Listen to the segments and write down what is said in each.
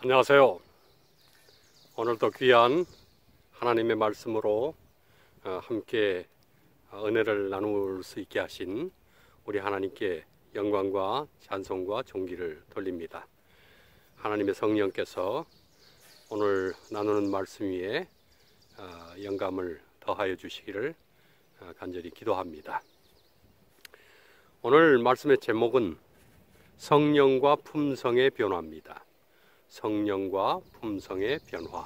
안녕하세요. 오늘도 귀한 하나님의 말씀으로 함께 은혜를 나눌 수 있게 하신 우리 하나님께 영광과 찬송과 존귀를 돌립니다. 하나님의 성령께서 오늘 나누는 말씀 위에 영감을 더하여 주시기를 간절히 기도합니다. 오늘 말씀의 제목은 성령과 품성의 변화입니다. 성령과 품성의 변화.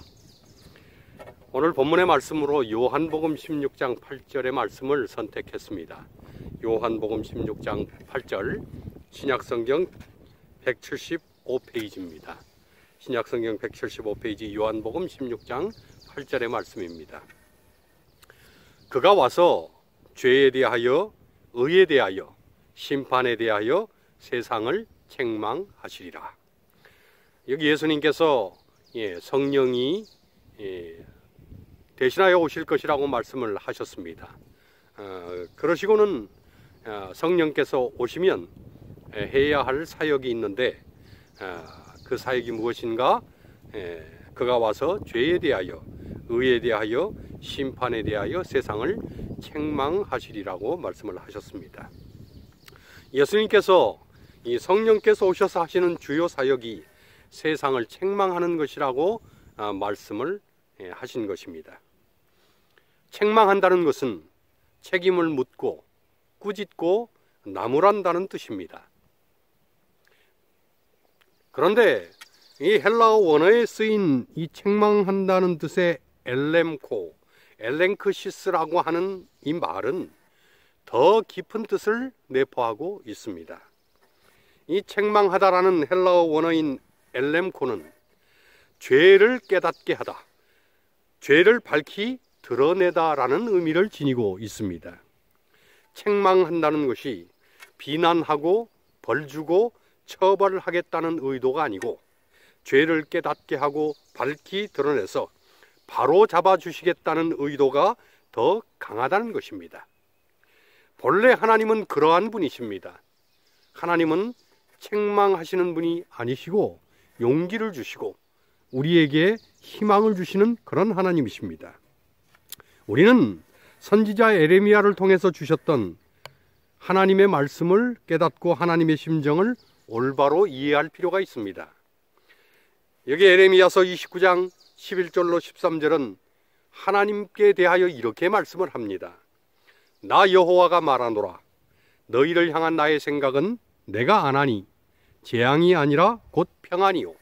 오늘 본문의 말씀으로 요한복음 16장 8절의 말씀을 선택했습니다. 요한복음 16장 8절, 신약성경 175페이지입니다. 신약성경 175페이지 요한복음 16장 8절의 말씀입니다. 그가 와서 죄에 대하여, 의에 대하여, 심판에 대하여 세상을 책망하시리라. 여기 예수님께서 성령이 대신하여 오실 것이라고 말씀을 하셨습니다. 그러시고는 성령께서 오시면 해야 할 사역이 있는데 그 사역이 무엇인가? 그가 와서 죄에 대하여, 의에 대하여, 심판에 대하여 세상을 책망하시리라고 말씀을 하셨습니다. 예수님께서 이 성령께서 오셔서 하시는 주요 사역이 세상을 책망하는 것이라고 말씀을 하신 것입니다. 책망한다는 것은 책임을 묻고 꾸짖고 나무란다는 뜻입니다. 그런데 이 헬라어 원어에 쓰인 이 책망한다는 뜻의 엘렌크시스라고 하는 이 말은 더 깊은 뜻을 내포하고 있습니다. 이 책망하다라는 헬라어 원어인 엘렘코는 죄를 깨닫게 하다, 죄를 밝히 드러내다라는 의미를 지니고 있습니다. 책망한다는 것이 비난하고 벌주고 처벌하겠다는 의도가 아니고 죄를 깨닫게 하고 밝히 드러내서 바로 잡아주시겠다는 의도가 더 강하다는 것입니다. 본래 하나님은 그러한 분이십니다. 하나님은 책망하시는 분이 아니시고 용기를 주시고 우리에게 희망을 주시는 그런 하나님이십니다. 우리는 선지자 에레미야를 통해서 주셨던 하나님의 말씀을 깨닫고 하나님의 심정을 올바로 이해할 필요가 있습니다. 여기 에레미야서 29장 11절로 13절은 하나님께 대하여 이렇게 말씀을 합니다. 나 여호와가 말하노라. 너희를 향한 나의 생각은 내가 안하니 재앙이 아니라 곧 평안이요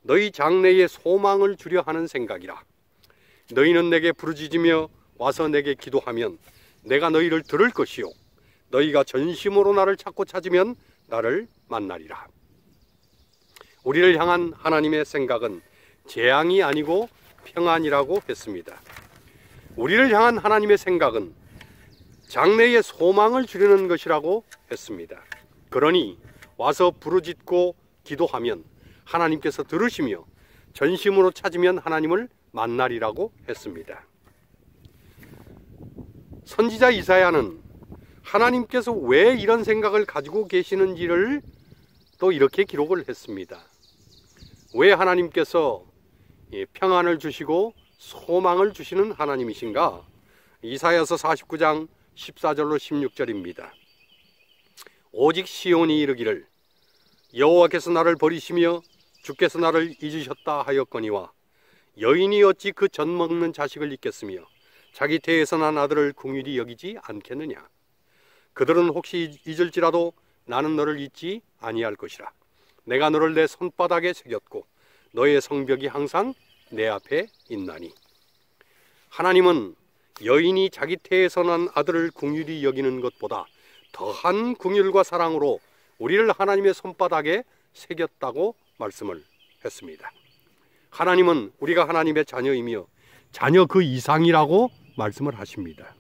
너희 장래에 소망을 주려 하는 생각이라. 너희는 내게 부르짖으며 와서 내게 기도하면 내가 너희를 들을 것이요 너희가 전심으로 나를 찾고 찾으면 나를 만나리라. 우리를 향한 하나님의 생각은 재앙이 아니고 평안이라고 했습니다. 우리를 향한 하나님의 생각은 장래에 소망을 주려는 것이라고 했습니다. 그러니 와서 부르짖고 기도하면 하나님께서 들으시며 전심으로 찾으면 하나님을 만나리라고 했습니다. 선지자 이사야는 하나님께서 왜 이런 생각을 가지고 계시는지를 또 이렇게 기록을 했습니다. 왜 하나님께서 평안을 주시고 소망을 주시는 하나님이신가? 이사야서 49장 14절로 16절입니다. 오직 시온이 이르기를 여호와께서 나를 버리시며 주께서 나를 잊으셨다 하였거니와 여인이 어찌 그 젖 먹는 자식을 잊겠으며 자기 태에서 난 아들을 긍휼히 여기지 않겠느냐. 그들은 혹시 잊을지라도 나는 너를 잊지 아니할 것이라. 내가 너를 내 손바닥에 새겼고 너의 성벽이 항상 내 앞에 있나니. 하나님은 여인이 자기 태에서 난 아들을 긍휼히 여기는 것보다 더한 긍휼과 사랑으로 우리를 하나님의 손바닥에 새겼다고 말씀을 했습니다. 하나님은 우리가 하나님의 자녀이며 자녀 그 이상이라고 말씀을 하십니다.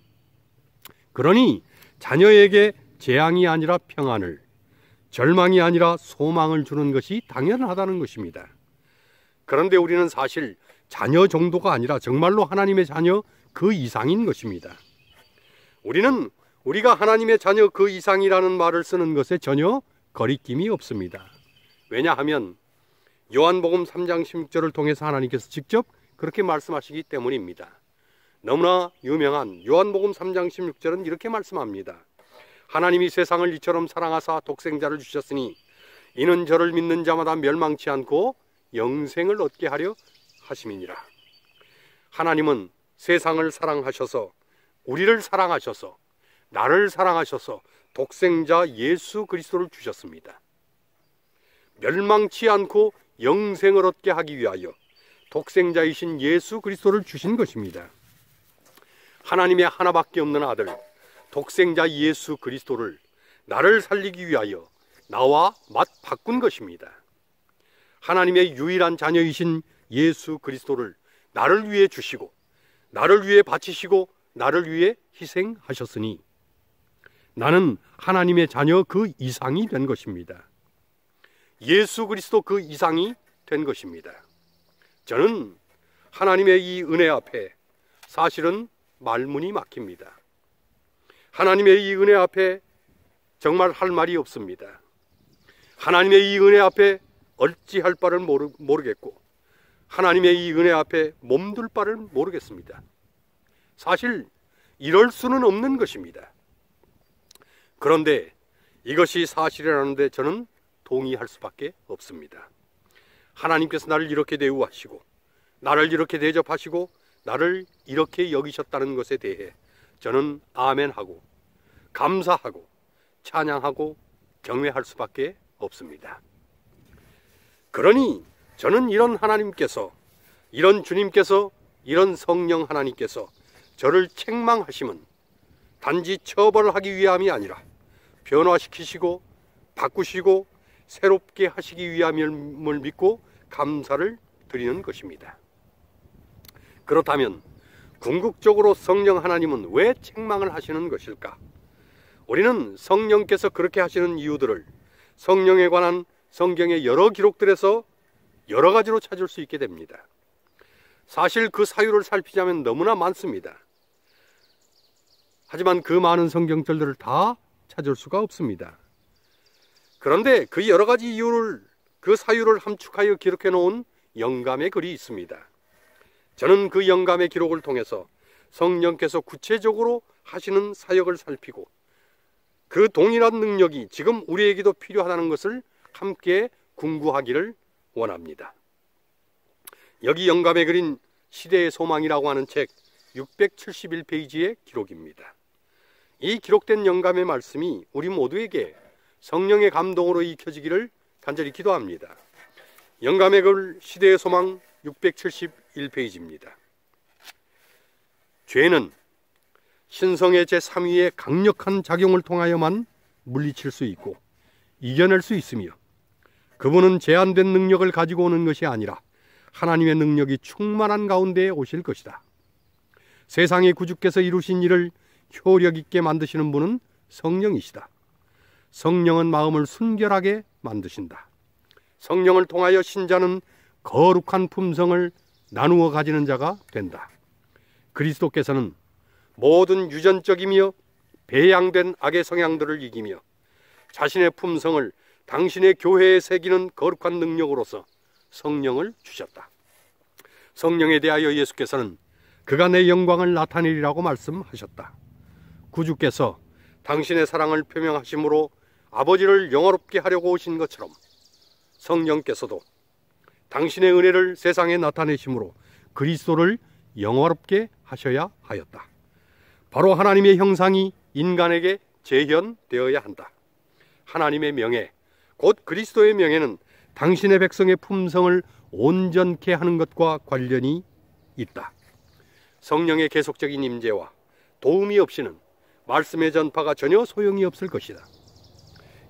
그러니 자녀에게 재앙이 아니라 평안을, 절망이 아니라 소망을 주는 것이 당연하다는 것입니다. 그런데 우리는 사실 자녀 정도가 아니라 정말로 하나님의 자녀 그 이상인 것입니다. 우리는 우리가 하나님의 자녀 그 이상이라는 말을 쓰는 것에 전혀 거리낌이 없습니다. 왜냐하면 요한복음 3장 16절을 통해서 하나님께서 직접 그렇게 말씀하시기 때문입니다. 너무나 유명한 요한복음 3장 16절은 이렇게 말씀합니다. 하나님이 세상을 이처럼 사랑하사 독생자를 주셨으니 이는 저를 믿는 자마다 멸망치 않고 영생을 얻게 하려 하심이니라. 하나님은 세상을 사랑하셔서, 우리를 사랑하셔서, 나를 사랑하셔서 독생자 예수 그리스도를 주셨습니다. 멸망치 않고 영생을 얻게 하기 위하여 독생자이신 예수 그리스도를 주신 것입니다. 하나님의 하나밖에 없는 아들 독생자 예수 그리스도를 나를 살리기 위하여 나와 맞바꾼 것입니다. 하나님의 유일한 자녀이신 예수 그리스도를 나를 위해 주시고, 나를 위해 바치시고, 나를 위해 희생하셨으니 나는 하나님의 자녀 그 이상이 된 것입니다. 예수 그리스도 그 이상이 된 것입니다. 저는 하나님의 이 은혜 앞에 사실은 말문이 막힙니다. 하나님의 이 은혜 앞에 정말 할 말이 없습니다. 하나님의 이 은혜 앞에 어찌할 바를 모르겠고, 하나님의 이 은혜 앞에 몸둘 바를 모르겠습니다. 사실 이럴 수는 없는 것입니다. 그런데 이것이 사실이라는데 저는 동의할 수밖에 없습니다. 하나님께서 나를 이렇게 대우하시고, 나를 이렇게 대접하시고, 나를 이렇게 여기셨다는 것에 대해 저는 아멘하고 감사하고 찬양하고 경외할 수밖에 없습니다. 그러니 저는 이런 하나님께서, 이런 주님께서, 이런 성령 하나님께서 저를 책망하심은 단지 처벌하기 위함이 아니라 변화시키시고 바꾸시고 새롭게 하시기 위함을 믿고 감사를 드리는 것입니다. 그렇다면 궁극적으로 성령 하나님은 왜 책망을 하시는 것일까? 우리는 성령께서 그렇게 하시는 이유들을 성령에 관한 성경의 여러 기록들에서 여러 가지로 찾을 수 있게 됩니다. 사실 그 사유를 살피자면 너무나 많습니다. 하지만 그 많은 성경절들을 다 찾을 수가 없습니다. 그런데 그 여러 가지 이유를, 그 사유를 함축하여 기록해 놓은 영감의 글이 있습니다. 저는 그 영감의 기록을 통해서 성령께서 구체적으로 하시는 사역을 살피고 그 동일한 능력이 지금 우리에게도 필요하다는 것을 함께 궁구하기를 원합니다. 여기 영감에 그린 시대의 소망이라고 하는 책 671페이지의 기록입니다. 이 기록된 영감의 말씀이 우리 모두에게 성령의 감동으로 익혀지기를 간절히 기도합니다. 영감의 글 시대의 소망 671페이지입니다. 죄는 신성의 제3위의 강력한 작용을 통하여만 물리칠 수 있고 이겨낼 수 있으며, 그분은 제한된 능력을 가지고 오는 것이 아니라 하나님의 능력이 충만한 가운데에 오실 것이다. 세상의 구주께서 이루신 일을 효력 있게 만드시는 분은 성령이시다. 성령은 마음을 순결하게 만드신다. 성령을 통하여 신자는 거룩한 품성을 나누어 가지는 자가 된다. 그리스도께서는 모든 유전적이며 배양된 악의 성향들을 이기며 자신의 품성을 당신의 교회에 새기는 거룩한 능력으로서 성령을 주셨다. 성령에 대하여 예수께서는 그가 내 영광을 나타내리라고 말씀하셨다. 구주께서 당신의 사랑을 표명하심으로 아버지를 영화롭게 하려고 오신 것처럼 성령께서도 당신의 은혜를 세상에 나타내심으로 그리스도를 영화롭게 하셔야 하였다. 바로 하나님의 형상이 인간에게 재현되어야 한다. 하나님의 명예, 곧 그리스도의 명예는 당신의 백성의 품성을 온전케 하는 것과 관련이 있다. 성령의 계속적인 임재와 도움이 없이는 말씀의 전파가 전혀 소용이 없을 것이다.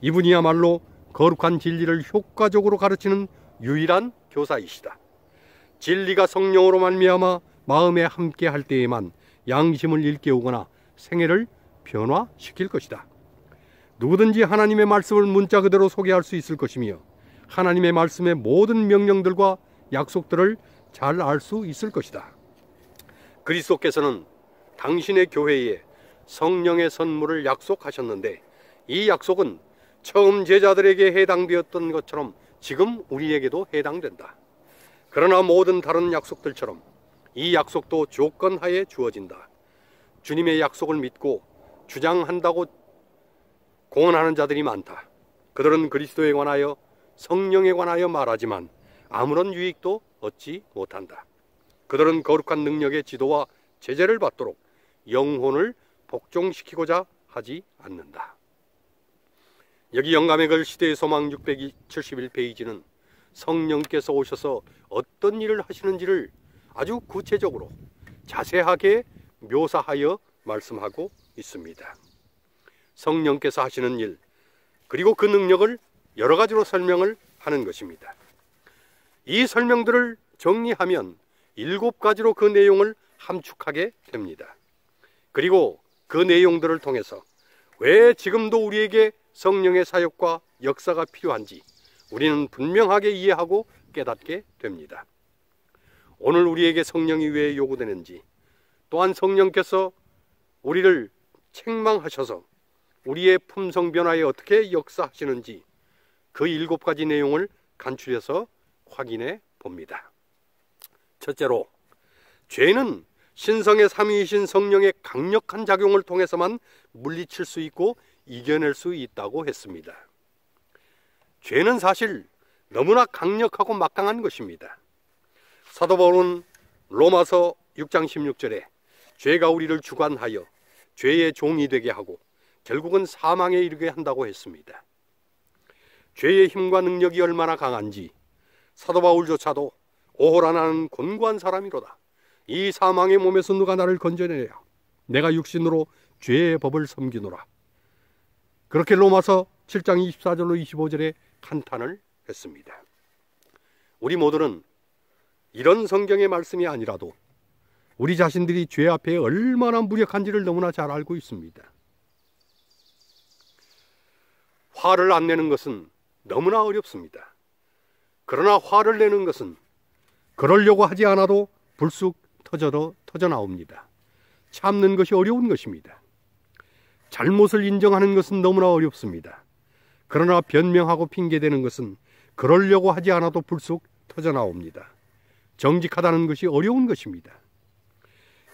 이분이야말로 거룩한 진리를 효과적으로 가르치는 유일한 교사이시다. 진리가 성령으로 말미암아 마음에 함께 할 때에만 양심을 일깨우거나 생애를 변화시킬 것이다. 누구든지 하나님의 말씀을 문자 그대로 소개할 수 있을 것이며 하나님의 말씀의 모든 명령들과 약속들을 잘 알 수 있을 것이다. 그리스도께서는 당신의 교회에 성령의 선물을 약속하셨는데 이 약속은 처음 제자들에게 해당되었던 것처럼 지금 우리에게도 해당된다. 그러나 모든 다른 약속들처럼 이 약속도 조건하에 주어진다. 주님의 약속을 믿고 주장한다고 공언하는 자들이 많다. 그들은 그리스도에 관하여 성령에 관하여 말하지만 아무런 유익도 얻지 못한다. 그들은 거룩한 능력의 지도와 제재를 받도록 영혼을 복종시키고자 하지 않는다. 여기 영감의 글 시대의 소망 671페이지는 성령께서 오셔서 어떤 일을 하시는지를 아주 구체적으로 자세하게 묘사하여 말씀하고 있습니다. 성령께서 하시는 일, 그리고 그 능력을 여러 가지로 설명을 하는 것입니다. 이 설명들을 정리하면 7가지로 그 내용을 함축하게 됩니다. 그리고 그 내용들을 통해서 왜 지금도 우리에게 성령의 사역과 역사가 필요한지 우리는 분명하게 이해하고 깨닫게 됩니다. 오늘 우리에게 성령이 왜 요구되는지, 또한 성령께서 우리를 책망하셔서 우리의 품성 변화에 어떻게 역사하시는지 그 7가지 내용을 간추려서 확인해 봅니다. 첫째로, 죄는 신성의 삼위이신 성령의 강력한 작용을 통해서만 물리칠 수 있고 이겨낼 수 있다고 했습니다. 죄는 사실 너무나 강력하고 막강한 것입니다. 사도 바울은 로마서 6장 16절에 죄가 우리를 주관하여 죄의 종이 되게 하고 결국은 사망에 이르게 한다고 했습니다. 죄의 힘과 능력이 얼마나 강한지 사도 바울조차도 오호라 나는 곤고한 사람이로다. 이 사망의 몸에서 누가 나를 건져내랴. 내가 육신으로 죄의 법을 섬기노라. 그렇게 로마서 7장 24절로 25절에 한탄을 했습니다. 우리 모두는 이런 성경의 말씀이 아니라도 우리 자신들이 죄 앞에 얼마나 무력한지를 너무나 잘 알고 있습니다. 화를 안 내는 것은 너무나 어렵습니다. 그러나 화를 내는 것은 그러려고 하지 않아도 불쑥 터져 나옵니다. 참는 것이 어려운 것입니다. 잘못을 인정하는 것은 너무나 어렵습니다. 그러나 변명하고 핑계대는 것은 그러려고 하지 않아도 불쑥 터져 나옵니다. 정직하다는 것이 어려운 것입니다.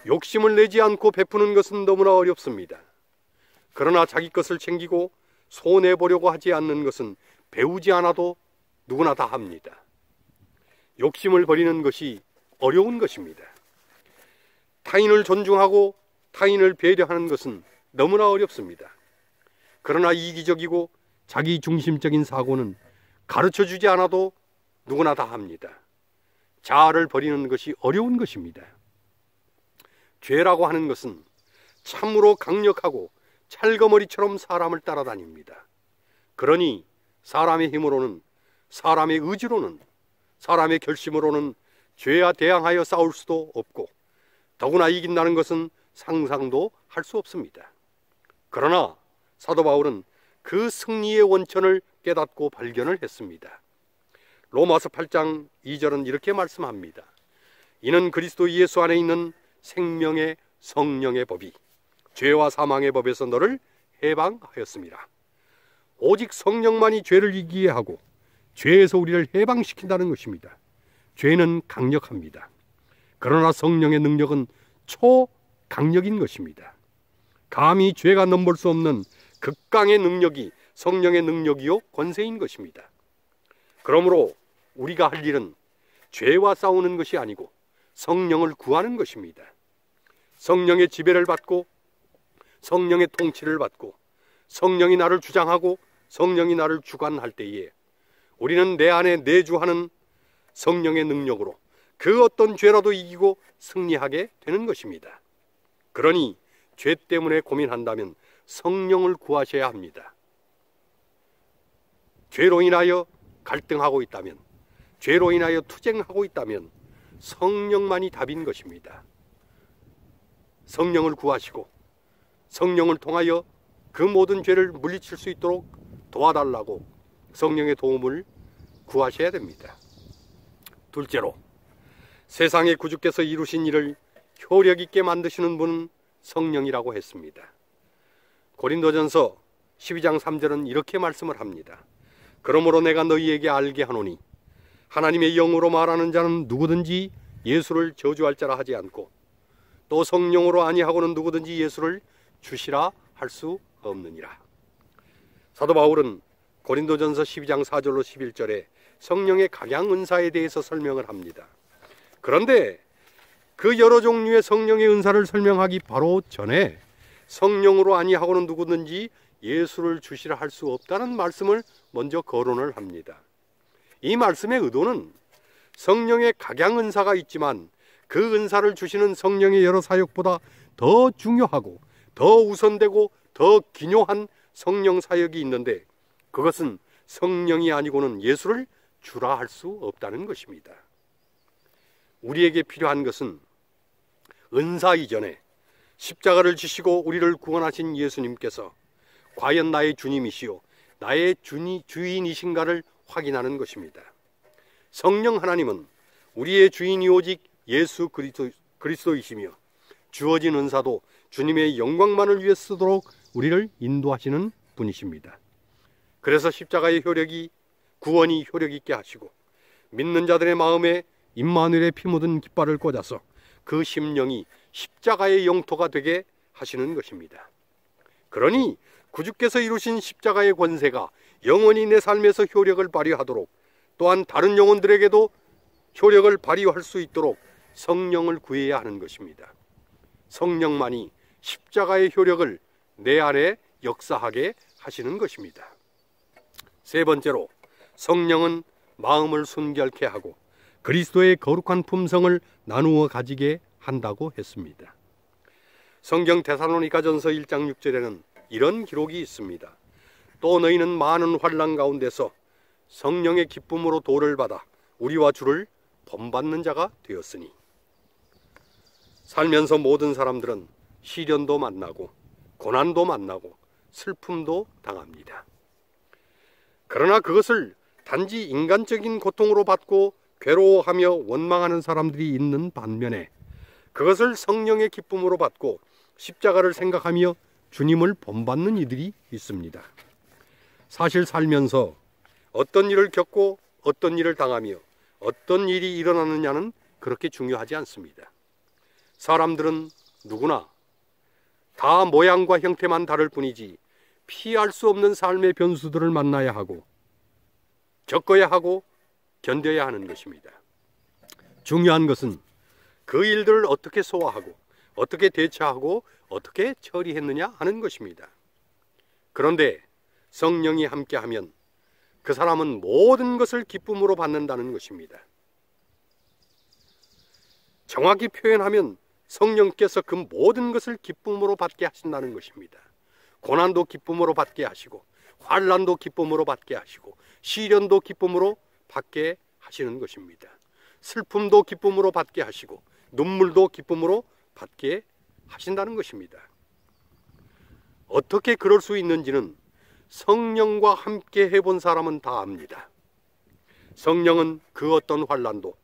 욕심을 내지 않고 베푸는 것은 너무나 어렵습니다. 그러나 자기 것을 챙기고 손해보려고 하지 않는 것은 배우지 않아도 누구나 다 합니다. 욕심을 버리는 것이 어려운 것입니다. 타인을 존중하고 타인을 배려하는 것은 너무나 어렵습니다. 그러나 이기적이고 자기 중심적인 사고는 가르쳐주지 않아도 누구나 다 합니다. 자아를 버리는 것이 어려운 것입니다. 죄라고 하는 것은 참으로 강력하고 찰거머리처럼 사람을 따라다닙니다. 그러니 사람의 힘으로는, 사람의 의지로는, 사람의 결심으로는 죄와 대항하여 싸울 수도 없고 더구나 이긴다는 것은 상상도 할 수 없습니다. 그러나 사도 바울은 그 승리의 원천을 깨닫고 발견을 했습니다. 로마서 8장 2절은 이렇게 말씀합니다. 이는 그리스도 예수 안에 있는 생명의 성령의 법이 죄와 사망의 법에서 너를 해방하였습니다. 오직 성령만이 죄를 이기게 하고 죄에서 우리를 해방시킨다는 것입니다. 죄는 강력합니다. 그러나 성령의 능력은 초강력인 것입니다. 감히 죄가 넘볼 수 없는 극강의 능력이 성령의 능력이요 권세인 것입니다. 그러므로 우리가 할 일은 죄와 싸우는 것이 아니고 성령을 구하는 것입니다. 성령의 지배를 받고 성령의 통치를 받고 성령이 나를 주장하고 성령이 나를 주관할 때에 우리는 내 안에 내주하는 성령의 능력으로 그 어떤 죄라도 이기고 승리하게 되는 것입니다. 그러니 죄 때문에 고민한다면 성령을 구하셔야 합니다. 죄로 인하여 갈등하고 있다면, 죄로 인하여 투쟁하고 있다면 성령만이 답인 것입니다. 성령을 구하시고 성령을 통하여 그 모든 죄를 물리칠 수 있도록 도와달라고 성령의 도움을 구하셔야 됩니다. 둘째로, 세상의 구주께서 이루신 일을 효력 있게 만드시는 분은 성령이라고 했습니다. 고린도전서 12장 3절은 이렇게 말씀을 합니다. 그러므로 내가 너희에게 알게 하노니 하나님의 영으로 말하는 자는 누구든지 예수를 저주할 자라 하지 않고 또 성령으로 아니하고는 누구든지 예수를 주시라 할 수 없느니라. 사도 바울은 고린도전서 12장 4절로 11절에 성령의 각양 은사에 대해서 설명을 합니다. 그런데 그 여러 종류의 성령의 은사를 설명하기 바로 전에 성령으로 아니하고는 누구든지 예수를 주시라 할 수 없다는 말씀을 먼저 거론을 합니다. 이 말씀의 의도는 성령의 각양 은사가 있지만 그 은사를 주시는 성령의 여러 사역보다 더 중요하고 더 우선되고 더 기묘한 성령 사역이 있는데 그것은 성령이 아니고는 예수를 주라 할 수 없다는 것입니다. 우리에게 필요한 것은 은사 이전에 십자가를 지시고 우리를 구원하신 예수님께서 과연 나의 주님이시요 나의 주인이신가를 확인하는 것입니다. 성령 하나님은 우리의 주인이 오직 예수 그리스도이시며 주어진 은사도 주님의 영광만을 위해 쓰도록 우리를 인도하시는 분이십니다. 그래서 십자가의 효력이 구원이 효력 있게 하시고 믿는 자들의 마음에 임마누엘의 피 묻은 깃발을 꽂아서 그 심령이 십자가의 영토가 되게 하시는 것입니다. 그러니 구주께서 이루신 십자가의 권세가 영원히 내 삶에서 효력을 발휘하도록 또한 다른 영혼들에게도 효력을 발휘할 수 있도록 성령을 구해야 하는 것입니다. 성령만이 십자가의 효력을 내 안에 역사하게 하시는 것입니다. 세 번째로 성령은 마음을 순결케 하고 그리스도의 거룩한 품성을 나누어 가지게 한다고 했습니다. 성경 데살로니가전서 1장 6절에는 이런 기록이 있습니다. 또 너희는 많은 환난 가운데서 성령의 기쁨으로 도를 받아 우리와 주를 본받는 자가 되었으니. 살면서 모든 사람들은 시련도 만나고 고난도 만나고 슬픔도 당합니다. 그러나 그것을 단지 인간적인 고통으로 받고 괴로워하며 원망하는 사람들이 있는 반면에 그것을 성령의 기쁨으로 받고 십자가를 생각하며 주님을 본받는 이들이 있습니다. 사실 살면서 어떤 일을 겪고 어떤 일을 당하며 어떤 일이 일어나느냐는 그렇게 중요하지 않습니다. 사람들은 누구나 다 모양과 형태만 다를 뿐이지 피할 수 없는 삶의 변수들을 만나야 하고 겪어야 하고 견뎌야 하는 것입니다. 중요한 것은 그 일들을 어떻게 소화하고 어떻게 대처하고 어떻게 처리했느냐 하는 것입니다. 그런데 성령이 함께하면 그 사람은 모든 것을 기쁨으로 받는다는 것입니다. 정확히 표현하면 성령께서 그 모든 것을 기쁨으로 받게 하신다는 것입니다. 고난도 기쁨으로 받게 하시고 환난도 기쁨으로 받게 하시고 시련도 기쁨으로 받게 하시는 것입니다. 슬픔도 기쁨으로 받게 하시고 눈물도 기쁨으로 받게 하신다는 것입니다. 어떻게 그럴 수 있는지는 성령과 함께 해본 사람은 다 압니다. 성령은 그 어떤 환난도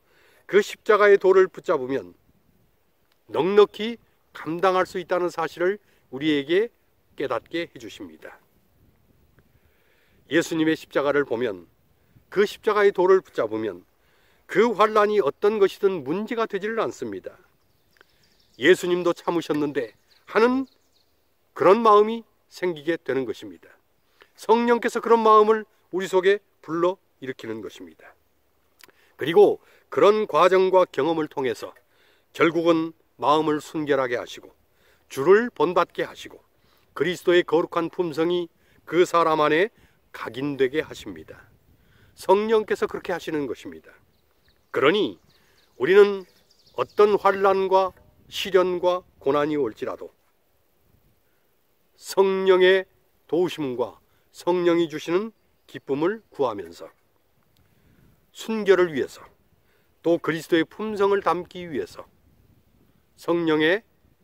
그 십자가의 돌을 붙잡으면 넉넉히 감당할 수 있다는 사실을 우리에게 깨닫게 해주십니다. 예수님의 십자가를 보면 그 십자가의 돌을 붙잡으면 그 환난이 어떤 것이든 문제가 되지를 않습니다. 예수님도 참으셨는데 하는 그런 마음이 생기게 되는 것입니다. 성령께서 그런 마음을 우리 속에 불러 일으키는 것입니다. 그리고 그런 과정과 경험을 통해서 결국은 마음을 순결하게 하시고 주를 본받게 하시고 그리스도의 거룩한 품성이 그 사람 안에 각인되게 하십니다. 성령께서 그렇게 하시는 것입니다. 그러니 우리는 어떤 환난과 시련과 고난이 올지라도 성령의 도우심과 성령이 주시는 기쁨을 구하면서 순결을 위해서 또 그리스도의 품성을 담기 위해서 성령의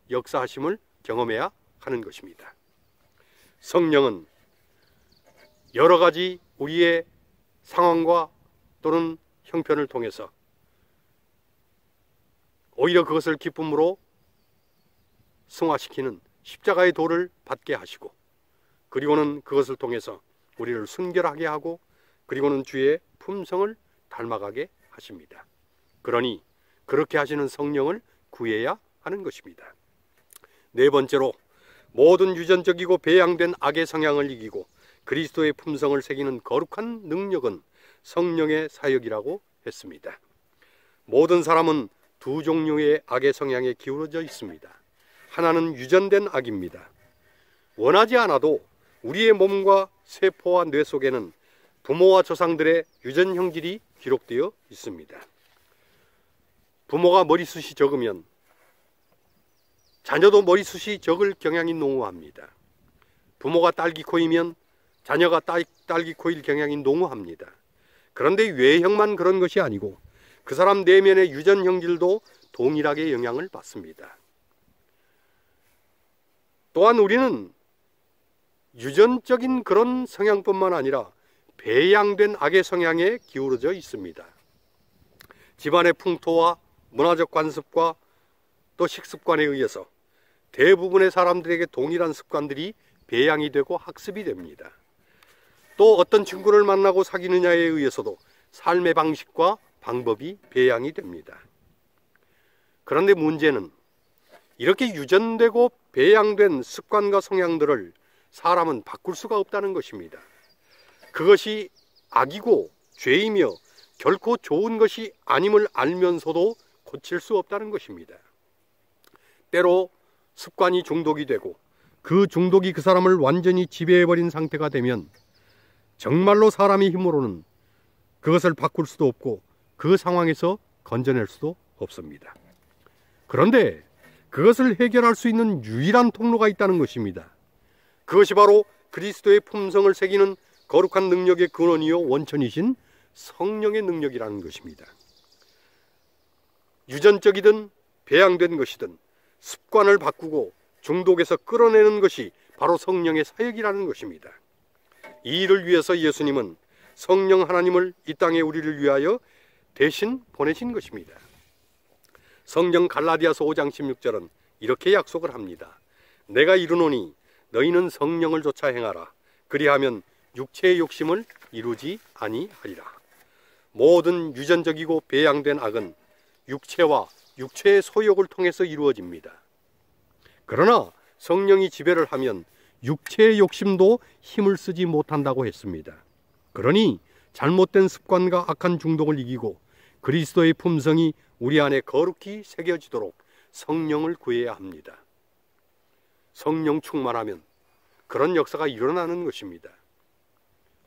역사하심을 경험해야 하는 것입니다. 성령은 여러 가지 우리의 상황과 또는 형편을 통해서 오히려 그것을 기쁨으로 승화시키는 십자가의 도를 받게 하시고 그리고는 그것을 통해서 우리를 순결하게 하고 그리고는 주의 품성을 닮아가게 하십니다. 그러니 그렇게 하시는 성령을 구해야 하는 것입니다. 네 번째로, 모든 유전적이고 배양된 악의 성향을 이기고 그리스도의 품성을 새기는 거룩한 능력은 성령의 사역이라고 했습니다. 모든 사람은 두 종류의 악의 성향에 기울어져 있습니다. 하나는 유전된 악입니다. 원하지 않아도 우리의 몸과 세포와 뇌 속에는 부모와 조상들의 유전 형질이 기록되어 있습니다. 부모가 머리숱이 적으면 자녀도 머리숱이 적을 경향이 농후합니다. 부모가 딸기코이면 자녀가 딸기코일 경향이 농후합니다. 그런데 외형만 그런 것이 아니고 그 사람 내면의 유전 형질도 동일하게 영향을 받습니다. 또한 우리는 유전적인 그런 성향뿐만 아니라 배양된 악의 성향에 기울어져 있습니다. 집안의 풍토와 문화적 관습과 또 식습관에 의해서 대부분의 사람들에게 동일한 습관들이 배양이 되고 학습이 됩니다. 또 어떤 친구를 만나고 사귀느냐에 의해서도 삶의 방식과 방법이 배양이 됩니다. 그런데 문제는 이렇게 유전되고 배양된 습관과 성향들을 사람은 바꿀 수가 없다는 것입니다. 그것이 악이고 죄이며 결코 좋은 것이 아님을 알면서도 고칠 수 없다는 것입니다. 때로 습관이 중독이 되고 그 중독이 그 사람을 완전히 지배해버린 상태가 되면 정말로 사람의 힘으로는 그것을 바꿀 수도 없고 그 상황에서 건져낼 수도 없습니다. 그런데 그것을 해결할 수 있는 유일한 통로가 있다는 것입니다. 그것이 바로 그리스도의 품성을 새기는 거룩한 능력의 근원이요 원천이신 성령의 능력이라는 것입니다. 유전적이든 배양된 것이든 습관을 바꾸고 중독에서 끌어내는 것이 바로 성령의 사역이라는 것입니다. 이 일을 위해서 예수님은 성령 하나님을 이 땅에 우리를 위하여 대신 보내신 것입니다. 성경 갈라디아서 5장 16절은 이렇게 약속을 합니다. 내가 이르노니 너희는 성령을 쫓아 행하라. 그리하면 육체의 욕심을 이루지 아니하리라. 모든 유전적이고 배양된 악은 육체와 육체의 소욕을 통해서 이루어집니다. 그러나 성령이 지배를 하면 육체의 욕심도 힘을 쓰지 못한다고 했습니다. 그러니 잘못된 습관과 악한 중독을 이기고 그리스도의 품성이 우리 안에 거룩히 새겨지도록 성령을 구해야 합니다. 성령 충만하면 그런 역사가 일어나는 것입니다.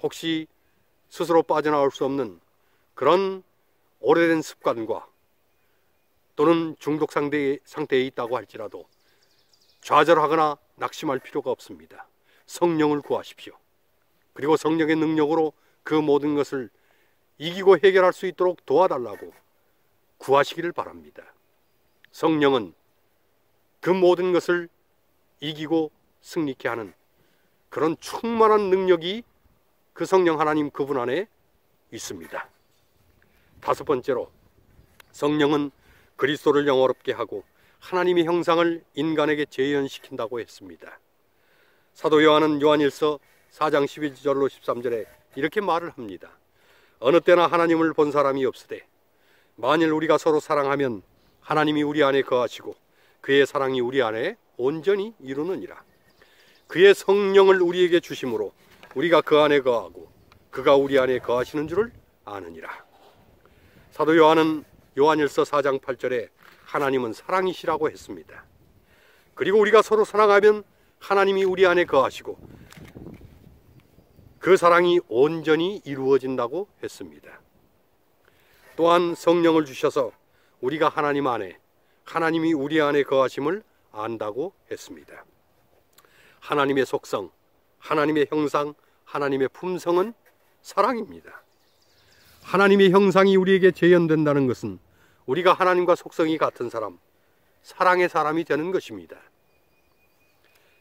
혹시 스스로 빠져나올 수 없는 그런 오래된 습관과 또는 중독 상태에 있다고 할지라도 좌절하거나 낙심할 필요가 없습니다. 성령을 구하십시오. 그리고 성령의 능력으로 그 모든 것을 이기고 해결할 수 있도록 도와달라고 구하시기를 바랍니다. 성령은 그 모든 것을 이기고 승리케 하는 그런 충만한 능력이 그 성령 하나님 그분 안에 있습니다. 다섯 번째로, 성령은 그리스도를 영화롭게 하고 하나님의 형상을 인간에게 재현시킨다고 했습니다. 사도 요한은 요한일서 4장 12절로 13절에 이렇게 말을 합니다. 어느 때나 하나님을 본 사람이 없으되 만일 우리가 서로 사랑하면 하나님이 우리 안에 거하시고 그의 사랑이 우리 안에 온전히 이루느니라. 그의 성령을 우리에게 주심으로 우리가 그 안에 거하고 그가 우리 안에 거하시는 줄을 아느니라. 사도 요한은 요한일서 4장 8절에 하나님은 사랑이시라고 했습니다. 그리고 우리가 서로 사랑하면 하나님이 우리 안에 거하시고 그 사랑이 온전히 이루어진다고 했습니다. 또한 성령을 주셔서 우리가 하나님 안에, 하나님이 우리 안에 거하심을 안다고 했습니다. 하나님의 속성, 하나님의 형상, 하나님의 품성은 사랑입니다. 하나님의 형상이 우리에게 재현된다는 것은 우리가 하나님과 속성이 같은 사람, 사랑의 사람이 되는 것입니다.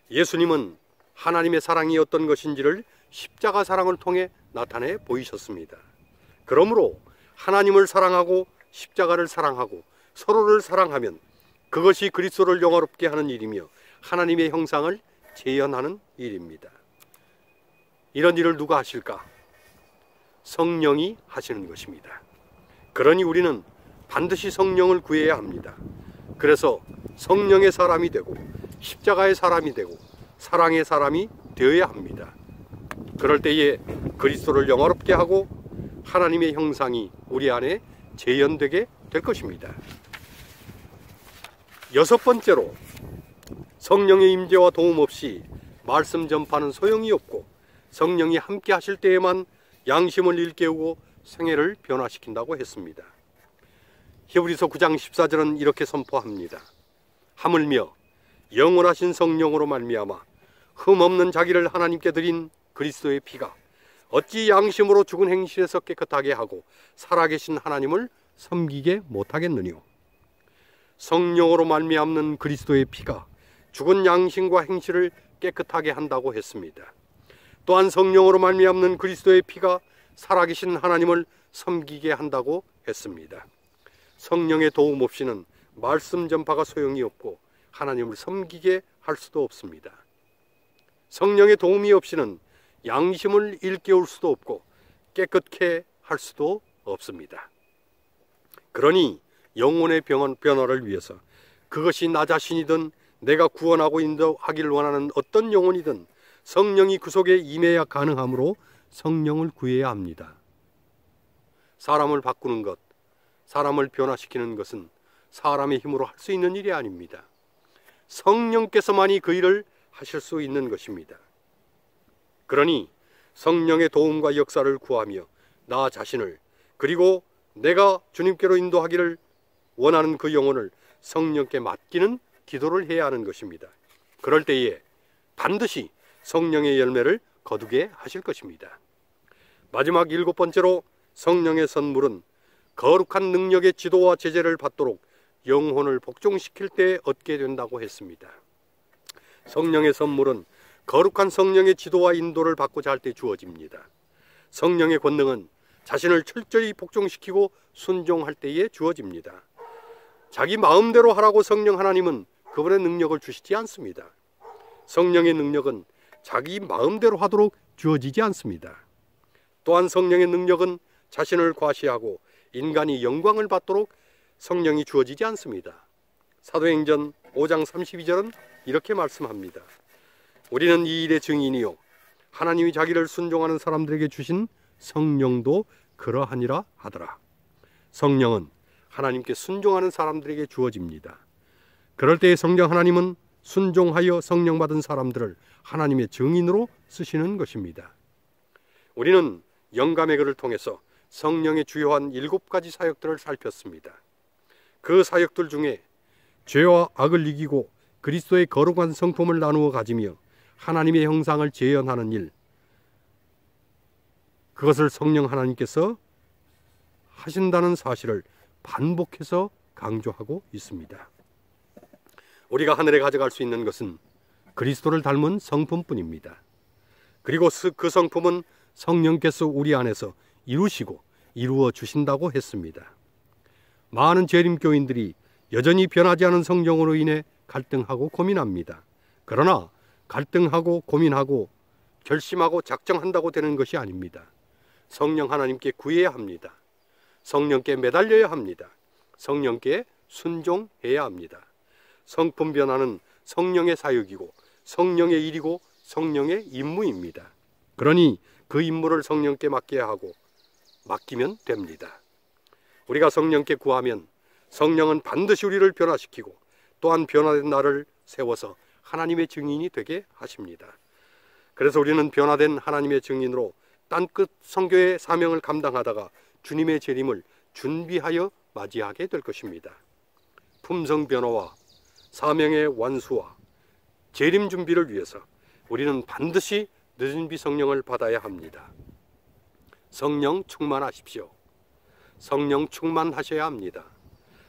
예수님은 하나님의 사랑이 어떤 것인지를 십자가 사랑을 통해 나타내 보이셨습니다. 그러므로 하나님을 사랑하고 십자가를 사랑하고 서로를 사랑하면 그것이 그리스도를 영화롭게 하는 일이며 하나님의 형상을 재현하는 일입니다. 이런 일을 누가 하실까? 성령이 하시는 것입니다. 그러니 우리는 반드시 성령을 구해야 합니다. 그래서 성령의 사람이 되고 십자가의 사람이 되고 사랑의 사람이 되어야 합니다. 그럴 때에 그리스도를 영화롭게 하고 하나님의 형상이 우리 안에 재현되게 될 것입니다. 여섯 번째로, 성령의 임재와 도움 없이 말씀 전파는 소용이 없고 성령이 함께 하실 때에만 양심을 일깨우고 생애를 변화시킨다고 했습니다. 히브리서 9장 14절은 이렇게 선포합니다. 하물며 영원하신 성령으로 말미암아 흠없는 자기를 하나님께 드린 그리스도의 피가 어찌 양심으로 죽은 행실에서 깨끗하게 하고 살아계신 하나님을 섬기게 못하겠느뇨. 성령으로 말미암는 그리스도의 피가 죽은 양심과 행실을 깨끗하게 한다고 했습니다. 또한 성령으로 말미암는 그리스도의 피가 살아계신 하나님을 섬기게 한다고 했습니다. 성령의 도움 없이는 말씀 전파가 소용이 없고 하나님을 섬기게 할 수도 없습니다. 성령의 도움이 없이는 양심을 일깨울 수도 없고 깨끗게 할 수도 없습니다. 그러니 영혼의 변화를 위해서 그것이 나 자신이든 내가 구원하고 인도하기를 원하는 어떤 영혼이든 성령이 그 속에 임해야 가능하므로 성령을 구해야 합니다. 사람을 바꾸는 것, 사람을 변화시키는 것은 사람의 힘으로 할 수 있는 일이 아닙니다. 성령께서만이 그 일을 하실 수 있는 것입니다. 그러니 성령의 도움과 역사를 구하며 나 자신을, 그리고 내가 주님께로 인도하기를 원하는 그 영혼을 성령께 맡기는 기도를 해야 하는 것입니다. 그럴 때에 반드시 성령의 열매를 거두게 하실 것입니다. 마지막 일곱 번째로, 성령의 선물은 거룩한 능력의 지도와 제재를 받도록 영혼을 복종시킬 때 얻게 된다고 했습니다. 성령의 선물은 거룩한 성령의 지도와 인도를 받고자 할 때 주어집니다. 성령의 권능은 자신을 철저히 복종시키고 순종할 때에 주어집니다. 자기 마음대로 하라고 성령 하나님은 그분의 능력을 주시지 않습니다. 성령의 능력은 자기 마음대로 하도록 주어지지 않습니다. 또한 성령의 능력은 자신을 과시하고 인간이 영광을 받도록 성령이 주어지지 않습니다. 사도행전 5장 32절은 이렇게 말씀합니다. 우리는 이 일의 증인이요 하나님이 자기를 순종하는 사람들에게 주신 성령도 그러하니라 하더라. 성령은 하나님께 순종하는 사람들에게 주어집니다. 그럴 때에 성령 하나님은 순종하여 성령 받은 사람들을 하나님의 증인으로 쓰시는 것입니다. 우리는 영감의 글을 통해서 성령의 주요한 7가지 사역들을 살폈습니다. 그 사역들 중에 죄와 악을 이기고 그리스도의 거룩한 성품을 나누어 가지며 하나님의 형상을 재현하는 일, 그것을 성령 하나님께서 하신다는 사실을 반복해서 강조하고 있습니다. 우리가 하늘에 가져갈 수 있는 것은 그리스도를 닮은 성품뿐입니다. 그리고 그 성품은 성령께서 우리 안에서 이루시고 이루어 주신다고 했습니다. 많은 재림교인들이 여전히 변하지 않은 성령으로 인해 갈등하고 고민합니다. 그러나 갈등하고 고민하고 결심하고 작정한다고 되는 것이 아닙니다. 성령 하나님께 구해야 합니다. 성령께 매달려야 합니다. 성령께 순종해야 합니다. 성품 변화는 성령의 사역이고 성령의 일이고 성령의 임무입니다. 그러니 그 임무를 성령께 맡겨야 하고 맡기면 됩니다. 우리가 성령께 구하면 성령은 반드시 우리를 변화시키고 또한 변화된 나를 세워서 하나님의 증인이 되게 하십니다. 그래서 우리는 변화된 하나님의 증인으로 땅끝 선교의 사명을 감당하다가 주님의 재림을 준비하여 맞이하게 될 것입니다. 품성 변화와 사명의 완수와 재림 준비를 위해서 우리는 반드시 늦은 비 성령을 받아야 합니다. 성령 충만하십시오. 성령 충만하셔야 합니다.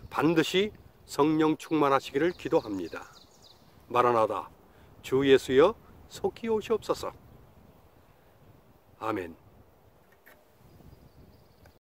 반드시 성령 충만하시기를 기도합니다. 마라나다, 주 예수여 속히 오시옵소서. 아멘.